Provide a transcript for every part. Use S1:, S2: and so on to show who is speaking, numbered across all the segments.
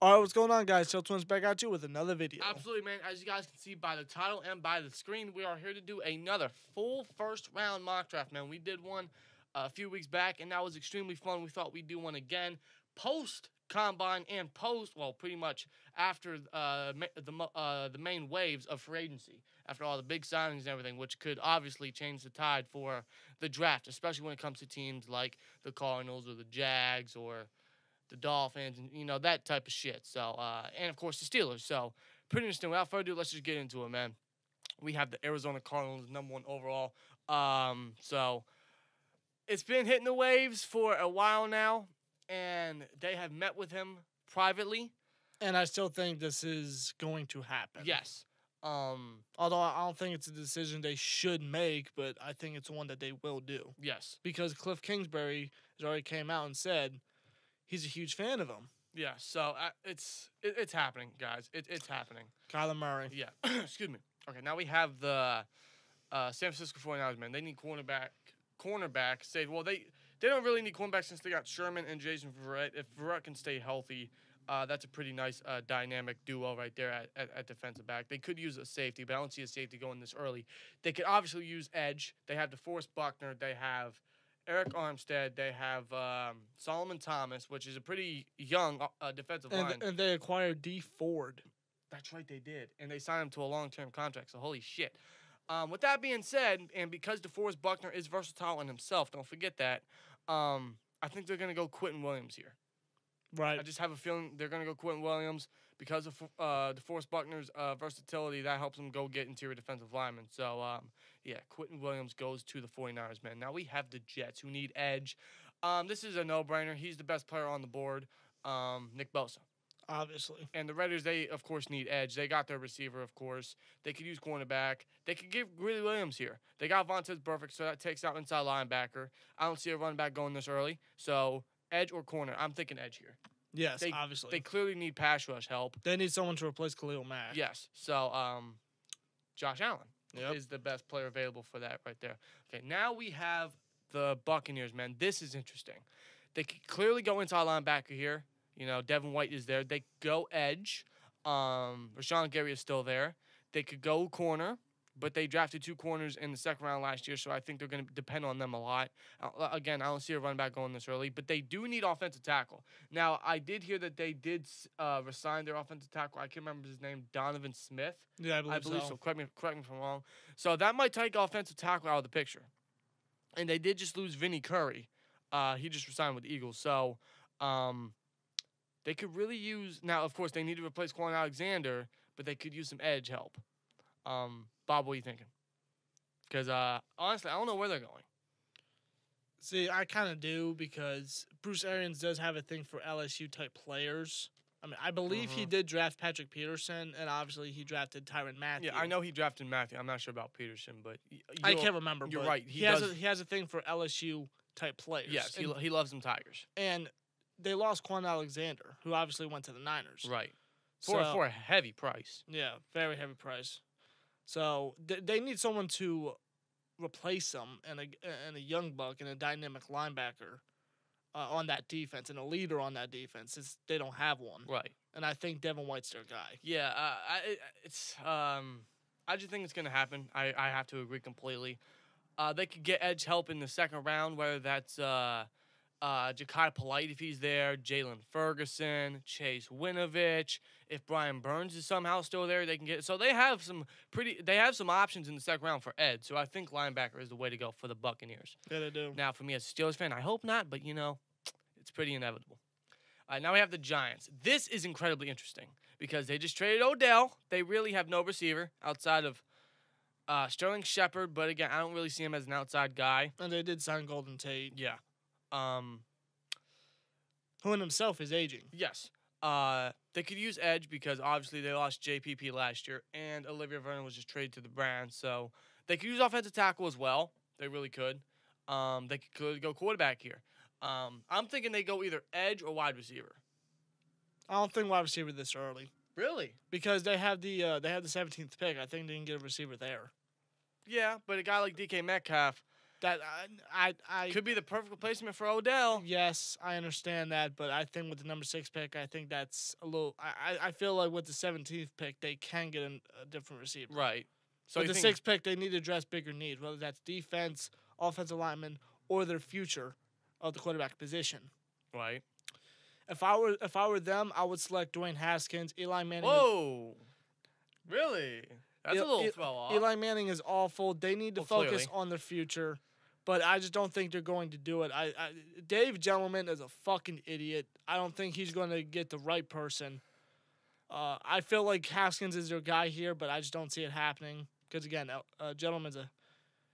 S1: All right, what's going on, guys? SteelTwins back at you with another video.
S2: Absolutely, man. As you guys can see by the title and by the screen, we are here to do another full first-round mock draft, man. We did one a few weeks back, and that was extremely fun. We thought we'd do one again post-combine and pretty much after the main waves of free agency, after all the big signings and everything, which could obviously change the tide for the draft, especially when it comes to teams like the Cardinals or the Jags or the Dolphins, and that type of shit. So, and of course the Steelers. So, pretty interesting. Without further ado, let's just get into it, man. We have the Arizona Cardinals, #1 overall. So it's been hitting the waves for a while now, and they have met with him privately.
S1: And I still think this is going to happen.
S2: Yes.
S1: Although I don't think it's a decision they should make, but I think it's one that they will do.
S2: Yes.
S1: Because Cliff Kingsbury has already came out and said he's a huge fan of him.
S2: Yeah. So it's happening, guys. It's happening.
S1: Kyler Murray.
S2: Yeah. Excuse me. Okay. Now we have the San Francisco 49ers, man. They need cornerback. They don't really need cornerback since they got Sherman and Jason Verrett. If Verrett can stay healthy, that's a pretty nice dynamic duo right there at defensive back. They could use a safety, but I don't see a safety going this early. They could obviously use edge. They have DeForest Buckner. They have Eric Armstead. They have Solomon Thomas, which is a pretty young defensive line.
S1: And they acquired D Ford.
S2: That's right, they did. And they signed him to a long-term contract, so holy shit. With that being said, and because DeForest Buckner is versatile in himself, don't forget that, I think they're going to go Quentin Williams here.
S1: Right.
S2: I just have a feeling they're going to go Quentin Williams because of DeForest Buckner's versatility. That helps him go get interior defensive linemen. So, Quentin Williams goes to the 49ers, man. Now we have the Jets, who need edge. This is a no-brainer. He's the best player on the board, Nick Bosa.
S1: Obviously.
S2: And the Raiders, they, of course, need edge. They got their receiver, of course. They could use cornerback. They could give Greeley Williams here. They got Vontaze Burfict, so that takes out inside linebacker. I don't see a running back going this early. So, edge or corner? I'm thinking edge here.
S1: Yes, obviously.
S2: They clearly need pass rush help.
S1: They need someone to replace Khalil Mack.
S2: Yes. So, Josh Allen is the best player available for that right there. Okay, now we have the Buccaneers, man. This is interesting. They could clearly go inside linebacker here. Devin White is there. They go edge. Rashawn Gary is still there. They could go corner, but they drafted 2 corners in the second round last year, so I think they're going to depend on them a lot. Again, I don't see a running back going this early, but they do need offensive tackle. Now, I did hear that they did resign their offensive tackle. I can't remember his name, Donovan Smith.
S1: Yeah, I believe
S2: so. Correct me if I'm wrong. So that might take offensive tackle out of the picture. And they did just lose Vinny Curry. He just resigned with the Eagles. So, they could really use – now, of course, they need to replace Quan Alexander, but they could use some edge help. Bob, what are you thinking? Because, honestly, I don't know where they're going.
S1: See, I kind of do because Bruce Arians does have a thing for LSU-type players. I mean, I believe he did draft Patrick Peterson, and obviously he drafted Tyrann Mathieu.
S2: Yeah, I know he drafted Mathieu. I'm not sure about Peterson, but
S1: I can't remember.
S2: You're right.
S1: He has a thing for LSU-type players.
S2: Yes, he loves them Tigers.
S1: And they lost Quan Alexander, who obviously went to the Niners.
S2: Right. For a heavy price.
S1: Yeah, very heavy price. So they need someone to replace him and a young buck and a dynamic linebacker on that defense and a leader on that defense. Since they don't have one.
S2: Right.
S1: And I think Devin White's their guy.
S2: Yeah, I just think it's going to happen. I have to agree completely. They could get edge help in the second round, whether that's Ja'Kai Polite if he's there, Jalen Ferguson, Chase Winovich. If Brian Burns is somehow still there, they can get. So they have some options in the second round for edge. So I think linebacker is the way to go for the Buccaneers.
S1: Yeah, they do.
S2: Now, for me as a Steelers fan, I hope not, but it's pretty inevitable. Now we have the Giants. This is incredibly interesting because they just traded Odell. They really have no receiver outside of Sterling Shepard, but again, I don't really see him as an outside guy.
S1: And they did sign Golden Tate.
S2: Yeah.
S1: Who in himself is aging.
S2: Yes. They could use edge because obviously they lost JPP last year, and Olivia Vernon was just traded to the Browns. So they could use offensive tackle as well. They really could. They could go quarterback here. I'm thinking they go either edge or wide receiver.
S1: I don't think wide receiver this early.
S2: Really?
S1: Because they have the 17th pick. I think they can get a receiver there.
S2: Yeah, but a guy like DK Metcalf,
S1: That I
S2: Could be the perfect replacement for Odell.
S1: yes, I understand that, but I think with the number 6 pick, I think that's a little. I feel like with the 17th pick, they can get a different receiver.
S2: Right. So
S1: With
S2: you
S1: the
S2: think
S1: 6th pick, they need to address bigger needs, whether that's defense, offensive lineman, or their future of the quarterback position.
S2: right?
S1: If I were them, I would select Dwayne Haskins. Eli Manning.
S2: Whoa. Really? That's a little throw off.
S1: Eli Manning is awful. They need to focus
S2: clearly.
S1: on their future, but I just don't think they're going to do it. Dave Gentleman is a fucking idiot. I don't think he's going to get the right person. I feel like Haskins is their guy here, but I just don't see it happening because again, Gentleman's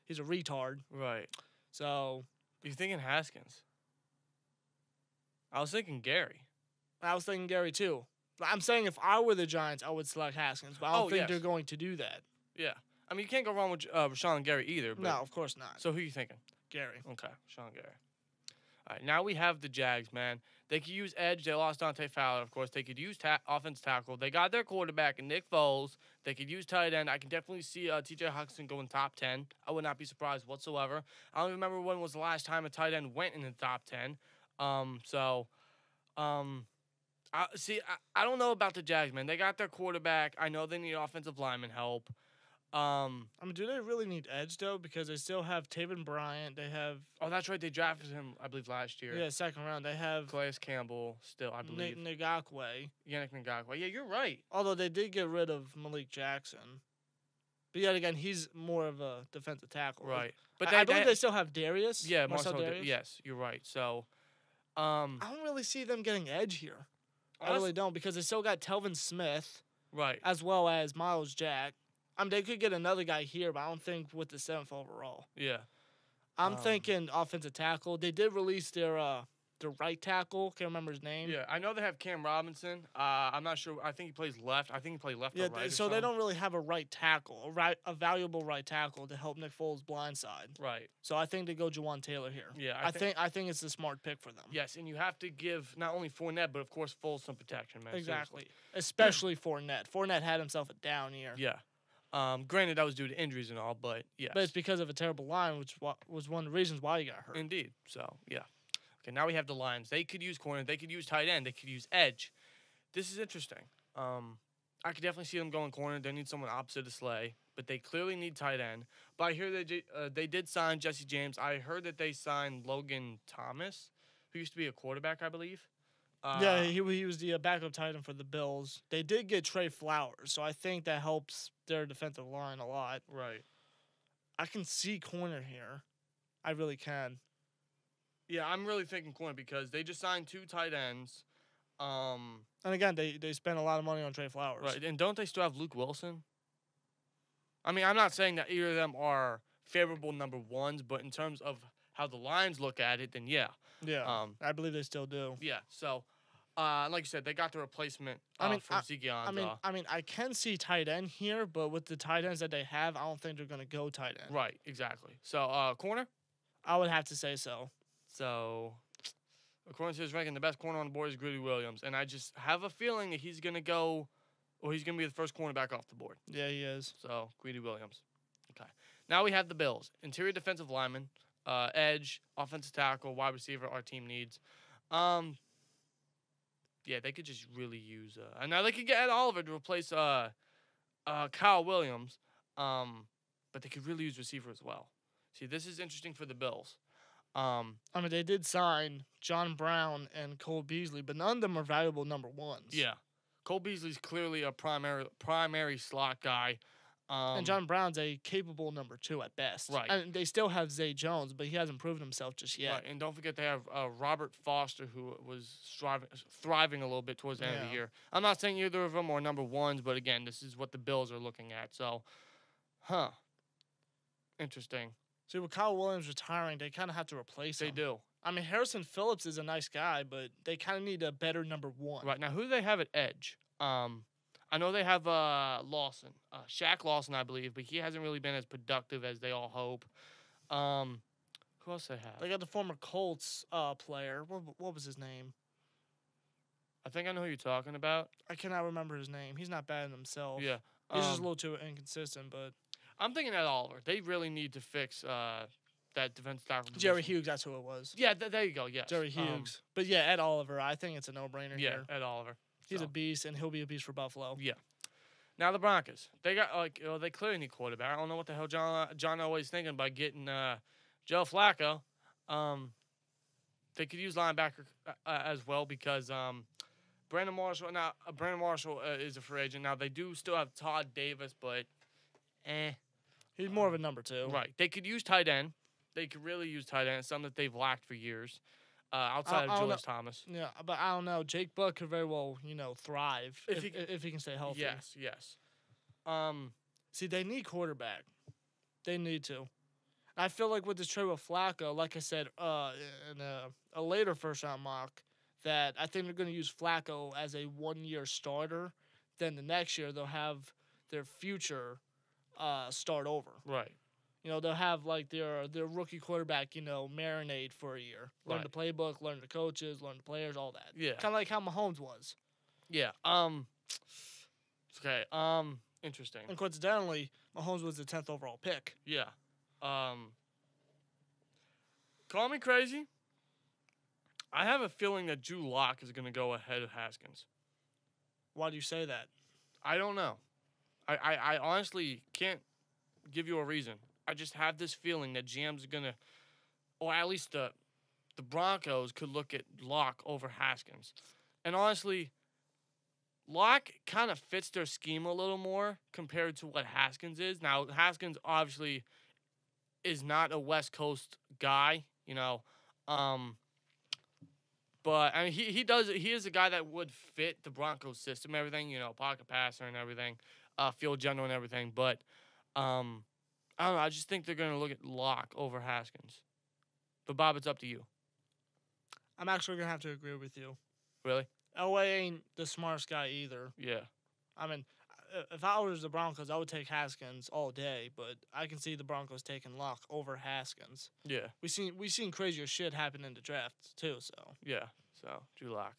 S1: he's a retard.
S2: Right.
S1: So
S2: You're thinking Haskins. I was thinking Gary.
S1: I was thinking Gary too. But I'm saying if I were the Giants, I would select Haskins, but I don't think
S2: yes.
S1: they're going to do that.
S2: Yeah. I mean, you can't go wrong with Rashawn and Gary either. But,
S1: No, of course not.
S2: So who are you thinking?
S1: Gary.
S2: Okay, Rashawn Gary. All right, now we have the Jags, man. They could use edge. They lost Dante Fowler, of course. They could use offense tackle. They got their quarterback in Nick Foles. They could use tight end. I can definitely see T.J. Hawkinson going top 10. I would not be surprised whatsoever. I don't remember when was the last time a tight end went in the top 10. I don't know about the Jags, man. They got their quarterback. I know they need offensive lineman help.
S1: I mean, do they really need edge though? Because they still have Taven Bryant. They have
S2: Oh, that's right. They drafted him, I believe, last year.
S1: second round. They have
S2: Calais Campbell still, I believe.
S1: Ngakwe.
S2: Yannick Ngakoue. Yeah, you're right.
S1: Although they did get rid of Malik Jackson. But yet again, he's more of a defensive tackle.
S2: Right.
S1: But
S2: But
S1: I believe they still have Darius.
S2: yeah,
S1: Marcel Darius.
S2: yes, you're right. So,
S1: I don't really see them getting edge here. I really don't because they still got Telvin Smith
S2: right.
S1: as well as Miles Jack. I mean, they could get another guy here, but I don't think with the 7th overall.
S2: Yeah.
S1: I'm thinking offensive tackle. They did release their right tackle. Can't remember his name.
S2: Yeah, I know they have Cam Robinson. I'm not sure. I think he plays left. I think he played left or right.
S1: So they don't really have a right tackle, a valuable right tackle to help Nick Foles blindside.
S2: Right.
S1: So I think they go Juwan Taylor here.
S2: Yeah,
S1: I think it's a smart pick for them.
S2: Yes, and you have to give not only Fournette, but of course Foles some protection, man.
S1: Exactly.
S2: Seriously.
S1: Especially Fournette. Fournette had himself a down year.
S2: Yeah. Granted, that was due to injuries and all, but yes.
S1: But it's because of a terrible line, which was one of the reasons why he got hurt.
S2: Indeed. So, yeah. Okay, now we have the Lions. They could use corner. They could use tight end. They could use edge. This is interesting. I could definitely see them going corner. They need someone opposite of Slay, but they clearly need tight end. But I hear they did sign Jesse James. I heard that they signed Logan Thomas, who used to be a quarterback, I believe.
S1: Yeah, he was the backup tight end for the Bills. They did get Trey Flowers, so I think that helps their defensive line a lot.
S2: Right.
S1: I can see corner here. I really can.
S2: Yeah, I'm really thinking corner because they just signed 2 tight ends.
S1: And again, they spent a lot of money on Trey Flowers.
S2: Right, and don't they still have Luke Wilson? I mean, I'm not saying that either of them are favorable number ones, but in terms of how the Lions look at it, then yeah.
S1: Yeah, I believe they still do.
S2: Yeah, so like you said, they got the replacement from Zeke Ansah.
S1: I mean, I can see tight end here, but with the tight ends that they have, I don't think they're going to go tight end.
S2: Right, exactly. So, corner?
S1: I would have to say so.
S2: So, according to his ranking, the best corner on the board is Greedy Williams. And I just have a feeling that he's going to go, or he's going to be the first cornerback off the board.
S1: Yeah, he is.
S2: So, Greedy Williams. Okay. Now we have the Bills. Interior defensive lineman, edge, offensive tackle, wide receiver, our team needs. Yeah, they could just really use. And now they could get Ed Oliver to replace Kyle Williams, but they could really use receiver as well. See, this is interesting for the Bills.
S1: I mean, they did sign John Brown and Cole Beasley, but none of them are valuable number ones.
S2: Yeah, Cole Beasley's clearly a primary slot guy.
S1: And John Brown's a capable number 2 at best.
S2: Right.
S1: And they still have Zay Jones, but he hasn't proven himself just yet.
S2: Right, and don't forget they have Robert Foster, who was thriving a little bit towards the end of the year. I'm not saying either of them are number ones, but again, this is what the Bills are looking at. So, interesting.
S1: See, with Kyle Williams retiring, they kind of have to replace him.
S2: They do.
S1: I mean, Harrison Phillips is a nice guy, but they kind of need a better number 1.
S2: Right, now who do they have at edge? I know they have Lawson, Shaq Lawson, I believe, but he hasn't really been as productive as they all hope. Who else they have?
S1: They got the former Colts player. What was his name?
S2: I think I know who you're talking about.
S1: I cannot remember his name. He's not bad in himself.
S2: Yeah.
S1: He's just a little too inconsistent, but...
S2: I'm thinking Ed Oliver. They really need to fix that defensive tackle
S1: Jerry
S2: position.
S1: Hughes, that's who it was.
S2: Yeah, there you go. Yes,
S1: Jerry Hughes. But yeah, Ed Oliver, I think it's a no-brainer
S2: Yeah,
S1: here.
S2: Ed Oliver.
S1: He's
S2: So.
S1: a beast, and he'll be a beast for Buffalo.
S2: Yeah. Now the Broncos, they got they clearly need quarterback. I don't know what the hell John Elway's thinking by getting Joe Flacco. They could use linebacker as well because Brandon Marshall is a free agent. Now they do still have Todd Davis, but
S1: He's more of a number 2.
S2: right. They could use tight end. They could really use tight end. It's something that they've lacked for years. Outside of Julius Thomas.
S1: Yeah, but I don't know. Jake Buck could very well, thrive if he can stay healthy.
S2: Yes.
S1: See, they need quarterback. They need to. I feel like with this trade with Flacco, like I said in a later first-round mock, that I think they're going to use Flacco as a one-year starter. Then the next year they'll have their future start over.
S2: Right.
S1: They'll have like their rookie quarterback, marinate for a year. Learn the playbook, learn the coaches, learn the players, all that.
S2: Yeah.
S1: Kind of like how Mahomes was.
S2: Yeah. Okay. Interesting.
S1: And coincidentally, Mahomes was the 10th overall pick.
S2: Yeah. Call me crazy. I have a feeling that Drew Lock is going to go ahead of Haskins.
S1: Why do you say that?
S2: I don't know. I honestly can't give you a reason. I just have this feeling that GM's are going to, or at least the Broncos could look at Lock over Haskins. And honestly, Lock kind of fits their scheme a little more compared to what Haskins is. Now, Haskins obviously is not a West Coast guy, but I mean, he is a guy that would fit the Broncos system, everything, pocket passer and everything, field general and everything. But I don't know. I just think they're going to look at Lock over Haskins. But Bob, it's up to you.
S1: I'm actually going to have to agree with you.
S2: Really?
S1: Elway ain't the smartest guy either.
S2: Yeah.
S1: I mean, if I was the Broncos, I would take Haskins all day, but I can see the Broncos taking Lock over Haskins.
S2: Yeah.
S1: We seen crazier shit happen in the draft too, so.
S2: Yeah. So, Drew Lock.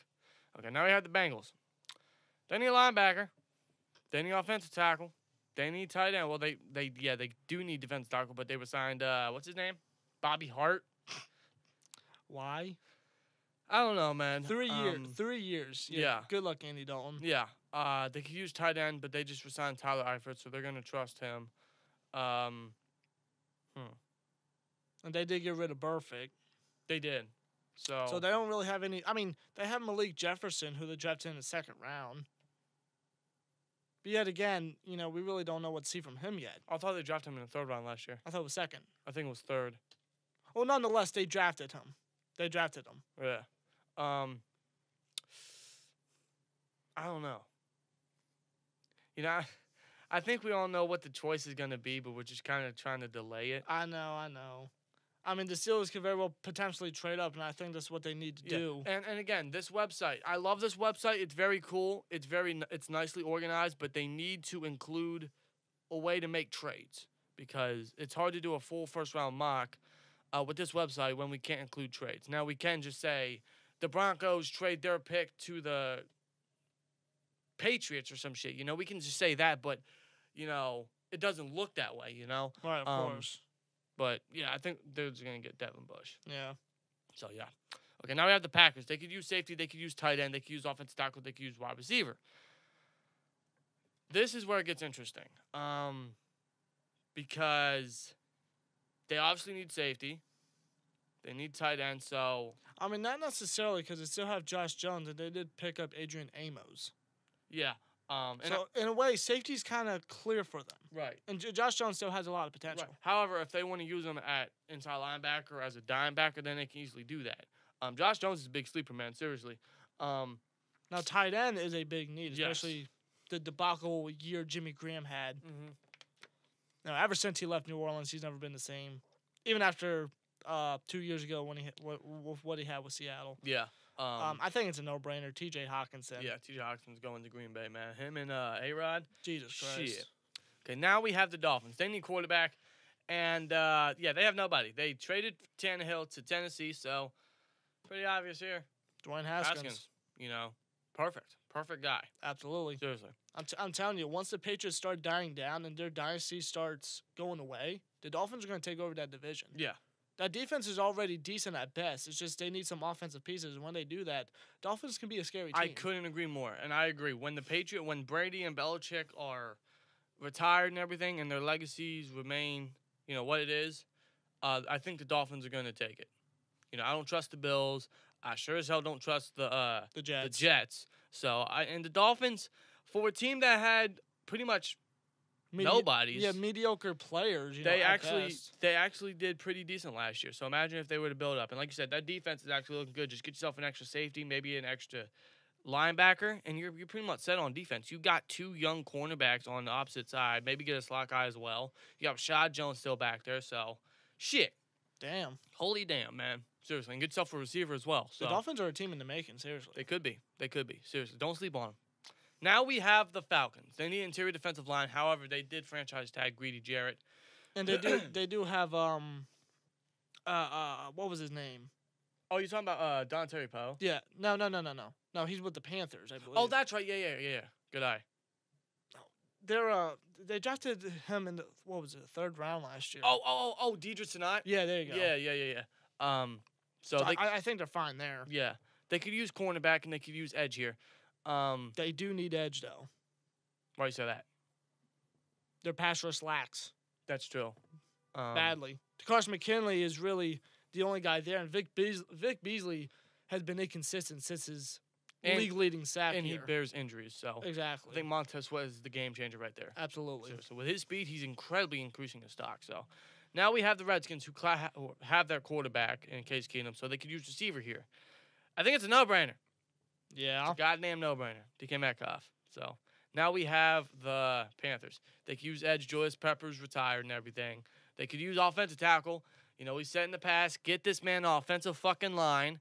S2: Okay, now we have the Bengals. They need a linebacker. They need offensive tackle. They need tight end. Well, they do need defensive tackle, but they were signed what's his name? Bobby Hart.
S1: Why?
S2: I don't know, man.
S1: 3 years. 3 years.
S2: Yeah.
S1: Good luck, Andy Dalton.
S2: Yeah. They could use tight end, but they just resigned Tyler Eifert, so they're gonna trust him.
S1: And they did get rid of Burfict.
S2: They did. So
S1: they don't really have any. I mean, they have Malik Jefferson, who they drafted in the second round. But yet again, we really don't know what to see from him yet.
S2: I thought they drafted him in the third round last year.
S1: I thought it was second.
S2: I think it was third.
S1: Well, nonetheless, they drafted him.
S2: Yeah. I don't know. I think we all know what the choice is going to be, but we're just kind of trying to delay it.
S1: I know. I mean, the Steelers could very well potentially trade up, and I think that's what they need to do.
S2: And again, this website, I love this website. It's very cool. It's nicely organized, but they need to include a way to make trades because it's hard to do a full first-round mock with this website when we can't include trades. Now, we can just say the Broncos trade their pick to the Patriots or some shit. We can just say that, but, it doesn't look that way,
S1: Right, of course.
S2: But, yeah, I think they're just going to get Devin Bush.
S1: Yeah.
S2: So, yeah. Okay, now we have the Packers. They could use safety. They could use tight end. They could use offensive tackle. They could use wide receiver. This is where it gets interesting. Because they obviously need safety. They need tight end, so...
S1: I mean, not necessarily because they still have Josh Jones, and they did pick up Adrian Amos.
S2: Yeah.
S1: So, in a way, safety's kind of clear for them.
S2: Right.
S1: And Josh Jones still has a lot of potential.
S2: Right. However, if they want to use him at inside linebacker or as a dime backer, then they can easily do that. Josh Jones is a big sleeper, man. Seriously.
S1: Now, tight end is a big need, especially the debacle year Jimmy Graham had.
S2: Mm-hmm.
S1: Now, ever since he left New Orleans, he's never been the same. Even after 2 years ago when what he had with Seattle.
S2: Yeah.
S1: I think it's a no-brainer. T.J. Hawkinson.
S2: Yeah, T.J. Hawkinson's going to Green Bay, man. Him and A-Rod.
S1: Jesus Christ.
S2: Shit. Okay, now we have the Dolphins. They need quarterback, and they have nobody. They traded Tannehill to Tennessee, so pretty obvious here.
S1: Dwayne Haskins.
S2: Perfect guy.
S1: Absolutely.
S2: Seriously.
S1: I'm telling you, once the Patriots start dying down and their dynasty starts going away, the Dolphins are going to take over that division.
S2: Yeah.
S1: That defense is already decent at best. It's just they need some offensive pieces, and when they do that, Dolphins can be a scary team.
S2: I couldn't agree more, and I agree. When Brady and Belichick are retired and everything, and their legacies remain, what it is, I think the Dolphins are going to take it. I don't trust the Bills. I sure as hell don't trust the Jets. So and the Dolphins, for a team that had pretty much nobody's.
S1: Yeah, mediocre players.
S2: They actually did pretty decent last year. So imagine if they were to build up. And like you said, that defense is actually looking good. Just get yourself an extra safety, maybe an extra linebacker, and you're pretty much set on defense. You got 2 young cornerbacks on the opposite side. Maybe get a slot guy as well. You got Rashad Jones still back there. So shit.
S1: Damn.
S2: Holy damn, man. Seriously. And get yourself a receiver as well. So
S1: the Dolphins are a team in the making, seriously.
S2: They could be. Seriously. Don't sleep on them. Now we have the Falcons. They need interior defensive line. However, they did franchise tag Greedy Jarrett.
S1: And they do have what was his name?
S2: Oh, you're talking about Don Terry Poe?
S1: Yeah. No. No, he's with the Panthers, I believe.
S2: Oh, that's right. Yeah. Good eye.
S1: They drafted him in the 3rd round last year.
S2: Oh, Deidre Sinat?
S1: Yeah, there you go.
S2: Yeah. So
S1: I think they're fine there.
S2: Yeah. They could use cornerback and they could use edge here.
S1: They do need edge, though.
S2: Why you say that?
S1: Their pass rush lacks.
S2: That's true.
S1: Badly. Carson McKinley is really the only guy there, and Vic Beasley has been inconsistent since his league-leading sack
S2: and
S1: year.
S2: he bears injuries, so
S1: exactly.
S2: I think Montez Sweat is the game changer right there.
S1: Absolutely.
S2: So with his speed, he's incredibly increasing his stock. So now we have the Redskins who have their quarterback in Case Keenum, so they could use receiver here. I think it's a no-brainer.
S1: Yeah.
S2: It's a goddamn no-brainer. DK Metcalf. So now we have the Panthers. They could use edge. Julius Peppers retired and everything. They could use offensive tackle. We said in the past, get this man an offensive fucking line.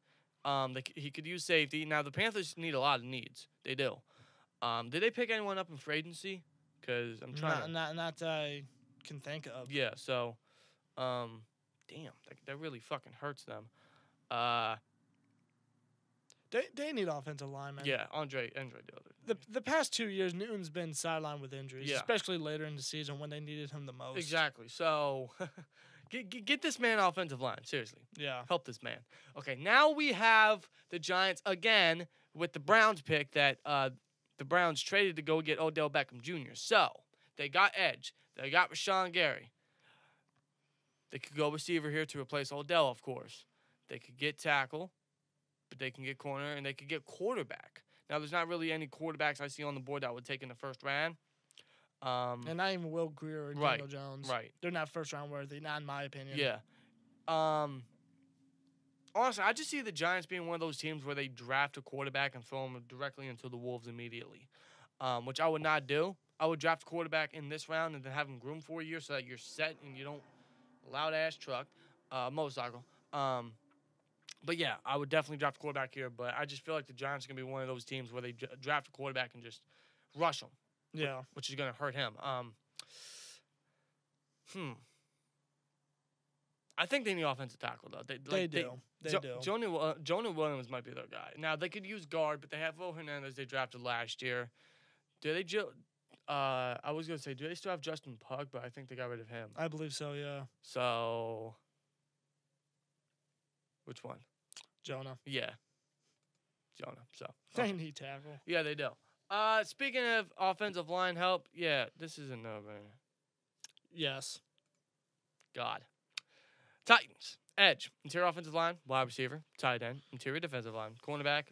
S2: He could use safety. Now, the Panthers need a lot of needs. They do. Did they pick anyone up in free agency? Because I'm trying
S1: Not that I can think of.
S2: Yeah, so, damn, that really fucking hurts them.
S1: They need offensive linemen.
S2: Yeah, Andre did.
S1: The past 2 years, Newton's been sidelined with injuries,
S2: Yeah.
S1: especially later in the season when they needed him the most.
S2: Exactly. So, get this man offensive line. Seriously.
S1: Yeah.
S2: Help this man. Okay, now we have the Giants again with the Browns pick that the Browns traded to go get Odell Beckham Jr. So, they got edge. They got Rashawn Gary. They could go receiver here to replace Odell, of course. They could get tackle, but they can get corner, and they could get quarterback. Now, there's not really any quarterbacks I see on the board that would take in the first round.
S1: And not even Will Greer or Daniel Jones.
S2: Right.
S1: They're not first round worthy, not in my opinion.
S2: Yeah. Honestly, I just see the Giants being one of those teams where they draft a quarterback and throw him directly into the Wolves immediately, which I would not do. I would draft a quarterback in this round and then have him groomed for a year so that you're set and you don't loud-ass truck, motorcycle. But, yeah, I would definitely draft a quarterback here, but I just feel like the Giants are going to be one of those teams where they draft a quarterback and just rush him.
S1: Yeah.
S2: Which is going to hurt him. I think they need offensive tackle, though. They
S1: do.
S2: Jonah Williams might be their guy. Now, they could use guard, but they have Will Hernandez they drafted last year. I was going to say, do they still have Justin Pugh? But I think they got rid of him.
S1: I believe so, yeah.
S2: So, which one?
S1: Jonah.
S2: Yeah. Jonah, so.
S1: They need tackle.
S2: Yeah, they do. Speaking of offensive line help, yeah, this is a no-brainer.
S1: Yes.
S2: God. Titans. Edge. Interior offensive line. Wide receiver. Tight end. Interior defensive line. Cornerback.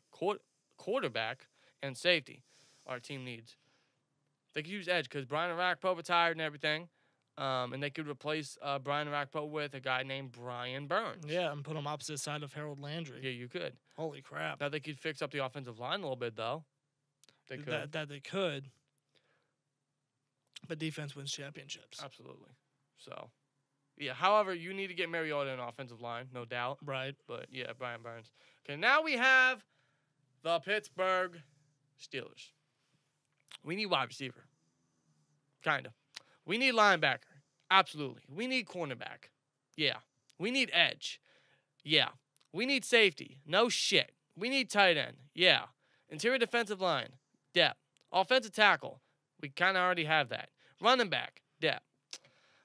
S2: Quarterback. And safety. Our team needs. They could use edge because Brian Arakpo retired and everything. And they could replace Brian Arakpo with a guy named Brian Burns.
S1: Yeah, and put him opposite side of Harold Landry.
S2: Yeah, you could.
S1: Holy crap.
S2: Now, they could fix up the offensive line a little bit, though. They could.
S1: That they could. But defense wins championships.
S2: Absolutely. So, yeah. However, you need to get Mariota in offensive line, no doubt.
S1: Right.
S2: But, yeah, Brian Burns. Okay, now we have the Pittsburgh Steelers. We need wide receiver. Kind of. We need linebacker. Absolutely. We need cornerback. Yeah. We need edge. Yeah. We need safety. No shit. We need tight end. Yeah. Interior defensive line. Depth. Offensive tackle. We kind of already have that. Running back. Depth.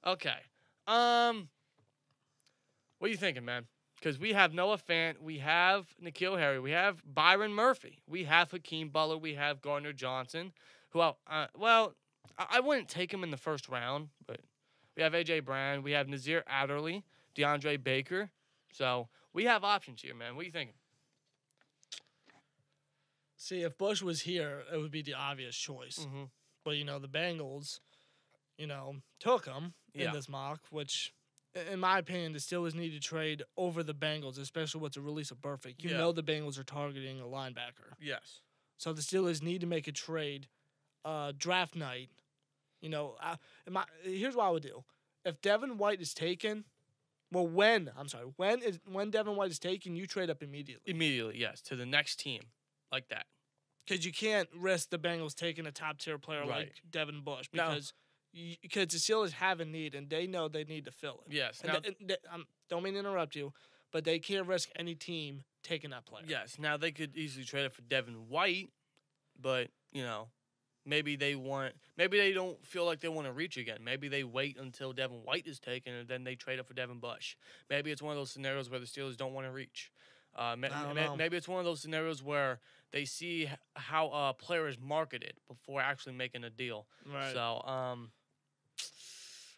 S2: Okay. What are you thinking, man? Because we have Noah Fant, we have N'Keal Harry, we have Byron Murphy, we have Hakeem Butler, we have Gardner Johnson, who, I wouldn't take him in the first round, but we have A.J. Brown, we have Nazir Adderley, DeAndre Baker. So we have options here, man. What are you thinking?
S1: See, if Bush was here, it would be the obvious choice.
S2: Mm-hmm.
S1: But, the Bengals, took him in this mock, which, in my opinion, the Steelers need to trade over the Bengals, especially with the release of Burfict. You know the Bengals are targeting a linebacker.
S2: Yes.
S1: So the Steelers need to make a trade draft night. Here's what I would do. If Devin White is taken, when Devin White is taken, you trade up immediately.
S2: Immediately, yes, to the next team like that.
S1: Because you can't risk the Bengals taking a top-tier player like Devin Bush because the Steelers have a need, and they know they need to fill it.
S2: Yes.
S1: Now, don't mean to interrupt you, but they can't risk any team taking that player.
S2: Yes. Now, they could easily trade it for Devin White, but, maybe they don't feel like they want to reach again. Maybe they wait until Devin White is taken, and then they trade up for Devin Bush. Maybe it's one of those scenarios where the Steelers don't want to reach. Maybe it's one of those scenarios where they see how a player is marketed before actually making a deal.
S1: Right.
S2: So,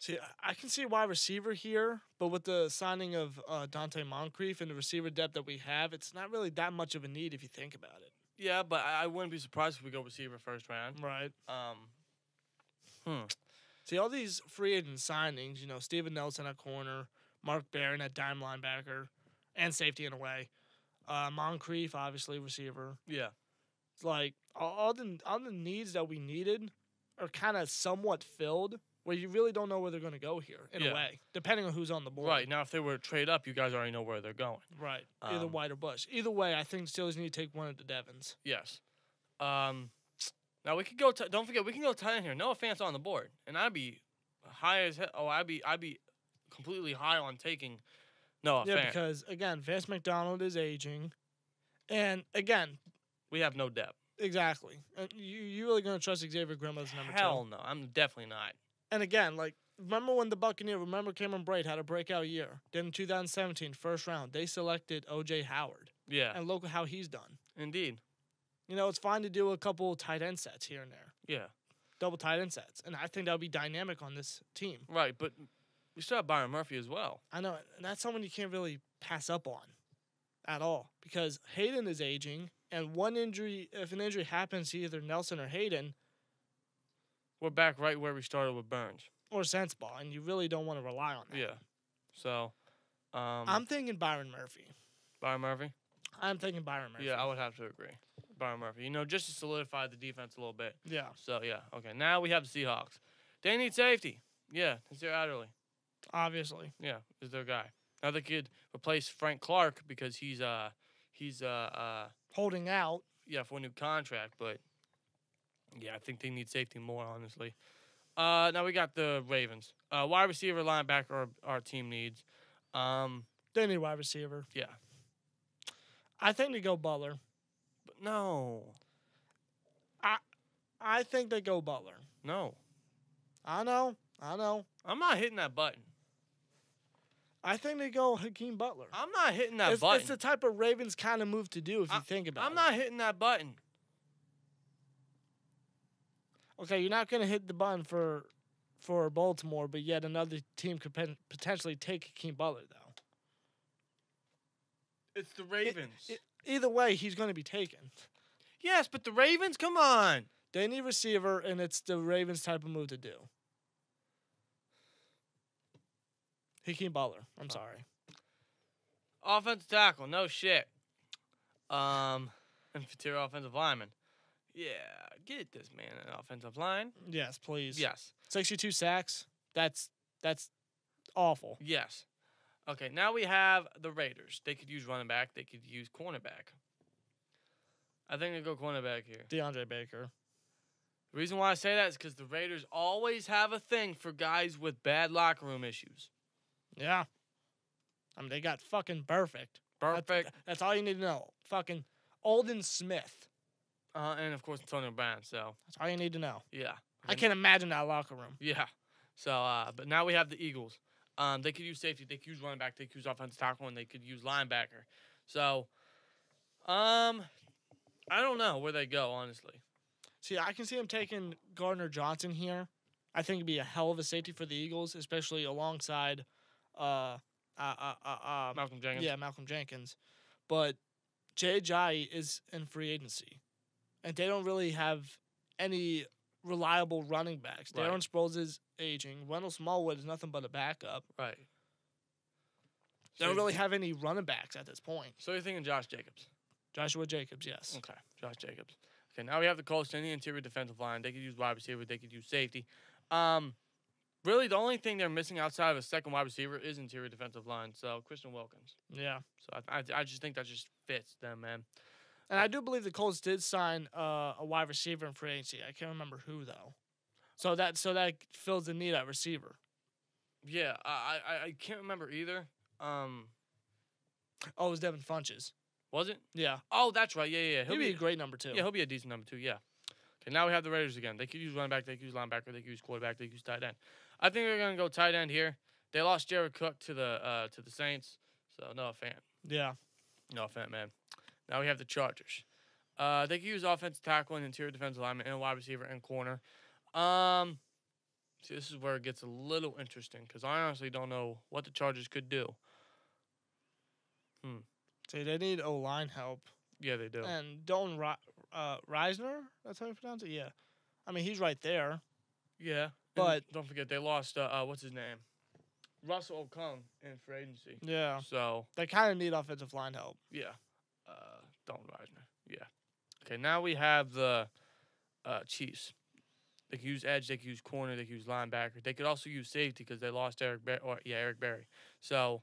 S1: see, I can see wide receiver here, but with the signing of Dante Moncrief and the receiver depth that we have, it's not really that much of a need if you think about it.
S2: Yeah, but I wouldn't be surprised if we go receiver first round.
S1: Right. See, all these free agent signings, Steven Nelson at corner, Mark Barron at dime linebacker, and safety in a way. Moncrief, obviously, receiver.
S2: Yeah.
S1: It's like all the needs that we needed are kind of somewhat filled, where you really don't know where they're going to go here, in a way, depending on who's on the board.
S2: Right. Now, if they were to trade up, you guys already know where they're going.
S1: Right. Either White or Bush. Either way, I think Steelers need to take one of the Devons.
S2: Yes. Now, we could go don't forget, we can go tight end here. Noah Fant's on the board, and I'd be high as hell. Oh, I'd be completely high on taking Noah Fant.
S1: Yeah, because, again, Vance McDonald is aging. And, again,
S2: we have no depth.
S1: Exactly. And you really going to trust Xavier Grimm as number 2?
S2: Hell no. I'm definitely not.
S1: And, again, remember when the remember Cameron Braid had a breakout year? Then in 2017, first round, they selected O.J. Howard.
S2: Yeah.
S1: And look at how he's done.
S2: Indeed.
S1: It's fine to do a couple tight end sets here and there.
S2: Yeah.
S1: Double tight end sets. And I think that would be dynamic on this team.
S2: Right, but we still have Byron Murphy as well.
S1: I know. And that's someone you can't really pass up on at all. Because Hayden is aging. And if an injury happens to either Nelson or Hayden,
S2: we're back right where we started with Burns.
S1: Or Sensabaugh. And you really don't want to rely on that.
S2: Yeah. So,
S1: I'm thinking Byron Murphy.
S2: Byron Murphy?
S1: I'm thinking Byron Murphy.
S2: Yeah, I would have to agree. Byron Murphy. Just to solidify the defense a little bit.
S1: Yeah.
S2: So, yeah. Okay, now we have the Seahawks. They need safety. Yeah, Nazir Adderley.
S1: Obviously.
S2: Yeah, is their guy. Now they could replace Frank Clark because he's
S1: holding out.
S2: Yeah, for a new contract, but yeah, I think they need safety more, honestly. Now we got the Ravens. Wide receiver, linebacker, our team needs.
S1: They need wide receiver.
S2: Yeah.
S1: I think they go Butler.
S2: But no.
S1: I think they go Butler.
S2: No.
S1: I know.
S2: I'm not hitting that button.
S1: I think they go Hakeem Butler.
S2: I'm not hitting that button.
S1: It's the type of Ravens kind of move to do if you think about it.
S2: I'm not hitting that button.
S1: Okay, you're not going to hit the button for Baltimore, but yet another team could potentially take Hakeem Butler, though.
S2: It's the Ravens.
S1: Either way, he's going to be taken.
S2: Yes, but the Ravens, come on.
S1: They need receiver, and it's the Ravens type of move to do. Hakeem Butler. I'm sorry.
S2: Offensive tackle, no shit. Interior offensive lineman. Yeah, get this man an offensive line.
S1: Yes, please.
S2: Yes.
S1: 62 sacks. That's awful.
S2: Yes. Okay, now we have the Raiders. They could use running back. They could use cornerback. I think they go cornerback here.
S1: DeAndre Baker.
S2: The reason why I say that is because the Raiders always have a thing for guys with bad locker room issues.
S1: Yeah. I mean, they got fucking perfect. That's all you need to know. Fucking Alden Smith.
S2: And, of course, Antonio Brown, so.
S1: That's all you need to know.
S2: Yeah.
S1: I can't imagine that locker room.
S2: Yeah. So, but now we have the Eagles. They could use safety. They could use running back. They could use offensive tackle, and they could use linebacker. So, I don't know where they go, honestly.
S1: See, I can see him taking Gardner Johnson here. I think it'd be a hell of a safety for the Eagles, especially alongside
S2: Malcolm Jenkins.
S1: Yeah, Malcolm Jenkins. But Jai is in free agency, and they don't really have any reliable running backs.
S2: Right.
S1: Darren Sproles is aging. Wendell Smallwood is nothing but a backup.
S2: Right.
S1: They don't really have any running backs at this point.
S2: So you're thinking Josh Jacobs?
S1: Joshua Jacobs, yes.
S2: Okay, Josh Jacobs. Okay, now we have the Colts in the interior defensive line. They could use wide receiver. They could use safety. Really, the only thing they're missing outside of a second wide receiver is interior defensive line. So Christian Wilkins.
S1: Yeah.
S2: So I just think that just fits them, man.
S1: And I do believe the Colts did sign a wide receiver in free agency. I can't remember who though. So that fills the need at receiver.
S2: Yeah, I can't remember either.
S1: Oh, it was Devin Funches.
S2: Was it?
S1: Yeah.
S2: Oh, that's right. Yeah.
S1: He'll be a great number 2.
S2: Yeah, he'll be a decent number 2. Yeah. Okay, now we have the Raiders again. They could use running back. They could use linebacker. They could use quarterback. They could use tight end. I think they're gonna go tight end here. They lost Jared Cook to the Saints, so no fan.
S1: Yeah.
S2: No fan, man. Now we have the Chargers. They could use offensive tackle and interior defensive lineman and wide receiver and corner. See, this is where it gets a little interesting because I honestly don't know what the Chargers could do.
S1: See, they need O-line help.
S2: Yeah, they do.
S1: And Dalton Reisner, that's how you pronounce it? Yeah. I mean, he's right there.
S2: Yeah.
S1: But
S2: and don't forget, they lost, what's his name? Russell Okung in free agency.
S1: Yeah.
S2: So.
S1: They kind of need offensive line help.
S2: Yeah. Dalton Reisner. Yeah. Okay, now we have the Chiefs. They could use edge. They could use corner. They could use linebacker. They could also use safety because they lost Eric Berry. So.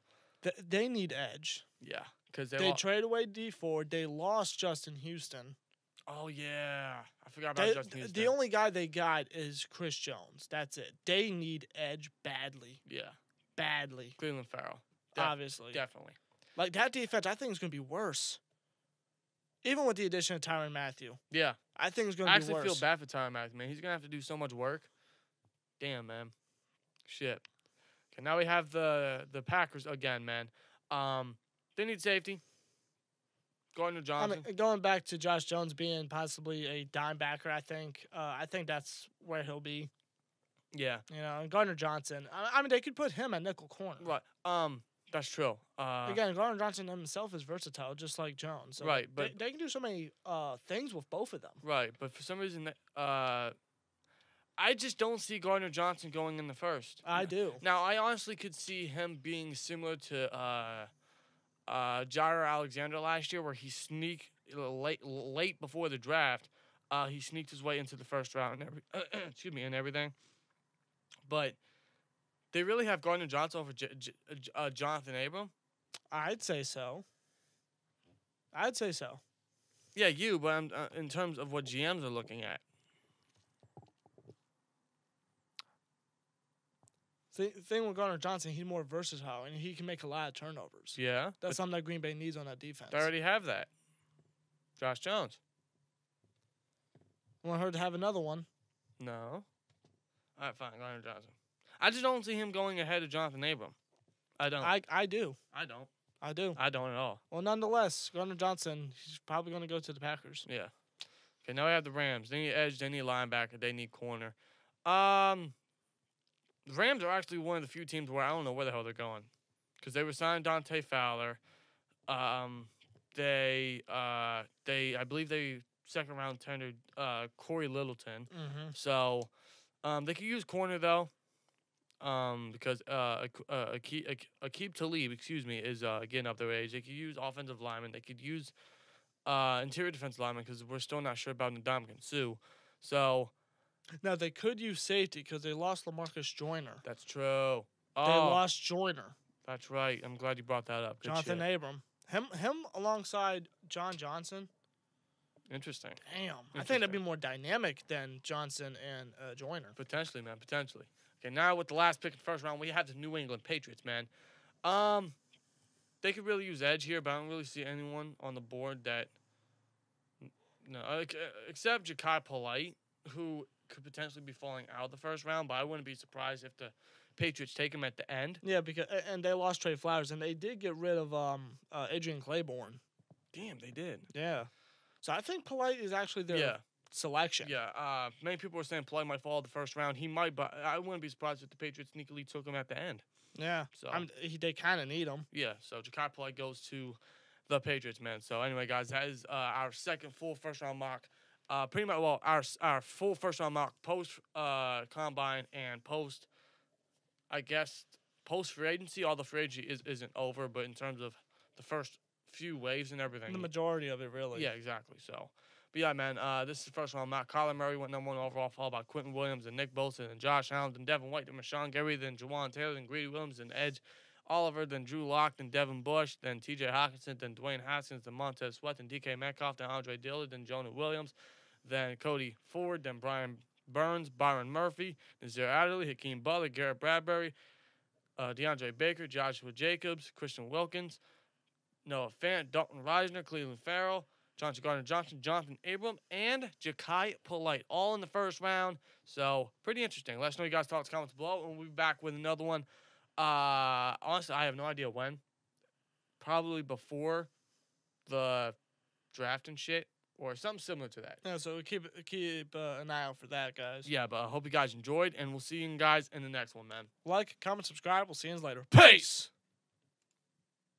S1: They need edge.
S2: Yeah. Because
S1: they traded away D Ford. They lost Justin Houston.
S2: Oh, yeah. I forgot about Justin Houston.
S1: The only guy they got is Chris Jones. That's it. They need edge badly.
S2: Yeah.
S1: Badly.
S2: Cleveland Farrell.
S1: Obviously.
S2: Definitely.
S1: Like, that defense, I think is going to be worse. Even with the addition of Tyrann Mathieu.
S2: Yeah.
S1: I think it's going to be worse.
S2: I actually feel bad for Tyrann Mathieu, man. He's going to have to do so much work. Damn, man. Shit. Okay, now we have the Packers again, man. They need safety. Gardner Johnson.
S1: I mean, going back to Josh Jones being possibly a dime backer, I think that's where he'll be.
S2: Yeah.
S1: You know, and Gardner Johnson. I mean, they could put him at nickel corner.
S2: Right. That's true.
S1: Again, Gardner Johnson himself is versatile, just like Jones. So
S2: right, but
S1: they can do so many things with both of them.
S2: Right, but for some reason, I just don't see Gardner Johnson going in the first.
S1: I do.
S2: Now, I honestly could see him being similar to Jair Alexander last year, where he sneaked late before the draft. He sneaked his way into the first round and everything. But they really have Gardner Johnson over Jonathan Abram?
S1: I'd say so.
S2: Yeah, but I'm, in terms of what GMs are looking at.
S1: Thing with Gardner Johnson, he's more versatile, and he can make a lot of turnovers.
S2: Yeah.
S1: That's something that Green Bay needs on that defense.
S2: They already have that. Josh Jones.
S1: I want her to have another one.
S2: No. All right, fine, Gardner Johnson. I just don't see him going ahead of Jonathan Abram. I don't.
S1: I do.
S2: I don't.
S1: I do.
S2: I don't at all.
S1: Well, nonetheless, Gardner Johnson, he's probably going to go to the Packers.
S2: Yeah. Okay, now we have the Rams. They need edge. They need linebacker. They need corner. The Rams are actually one of the few teams where I don't know where the hell they're going, because they were signed Dante Fowler. I believe they second round tendered Corey Littleton.
S1: Mm-hmm.
S2: So they could use corner though. Because Aqib Talib, is getting up their age. They could use offensive linemen. They could use interior defensive linemen because we're still not sure about Ndamukong Suh. So
S1: now they could use safety because they lost LaMarcus Joyner.
S2: That's true.
S1: They lost Joyner.
S2: That's right. I'm glad you brought that up. Good
S1: Jonathan
S2: shit.
S1: Abram. Him alongside John Johnson.
S2: Interesting.
S1: Damn. I think that'd be more dynamic than Johnson and Joyner.
S2: Potentially, man. Potentially. Okay, now with the last pick in the first round, we have the New England Patriots, man. They could really use edge here, but I don't really see anyone on the board that, except Ja'Kai Polite, who could potentially be falling out of the first round. But I wouldn't be surprised if the Patriots take him at the end.
S1: Yeah, and they lost Trey Flowers, and they did get rid of Adrian Claiborne.
S2: Damn, they did.
S1: Yeah. So I think Polite is actually their selection.
S2: Yeah. Many people were saying Polite might fall the first round. He might, but I wouldn't be surprised if the Patriots sneakily took him at the end.
S1: Yeah.
S2: So
S1: they kind of need him.
S2: Yeah. So Ja'Kai Polite goes to the Patriots, man. So anyway, guys, that is our second full first round mock. Pretty much, well, our full first round mock post combine and post, I guess, post free agency. All the free agency isn't over, but in terms of the first few waves and everything,
S1: the majority of it, really.
S2: Yeah, exactly. So, but yeah, man, this is the first round mock. Kyler Murray went number 1 overall, followed by Quentin Williams and Nick Bosa and Josh Allen, then Devin White, then Rashawn Gary, then Juwan Taylor, then Greedy Williams, then Edge Oliver, then Drew Lock, then Devin Bush, then T.J. Hawkinson, then Dwayne Haskins, then Montez Sweat, then D.K. Metcalf, then Andre Dillard, then Jonah Williams, then Cody Ford, then Brian Burns, Byron Murphy, Nazir Adderley, Hakeem Butler, Garrett Bradbury, DeAndre Baker, Joshua Jacobs, Christian Wilkins, Noah Fant, Dalton Reisner, Cleveland Farrell, Johnson Gardner-Johnson, Jonathan Abram, and Ja'Kai Polite, all in the first round. So, pretty interesting. Let us know your guys' thoughts, comments below, and we'll be back with another one. Honestly, I have no idea when. Probably before the draft and shit, or something similar to that.
S1: Yeah, so keep an eye out for that, guys.
S2: Yeah, but I hope you guys enjoyed, and we'll see you guys in the next one, man.
S1: Like, comment, subscribe. We'll see you later.
S2: Peace!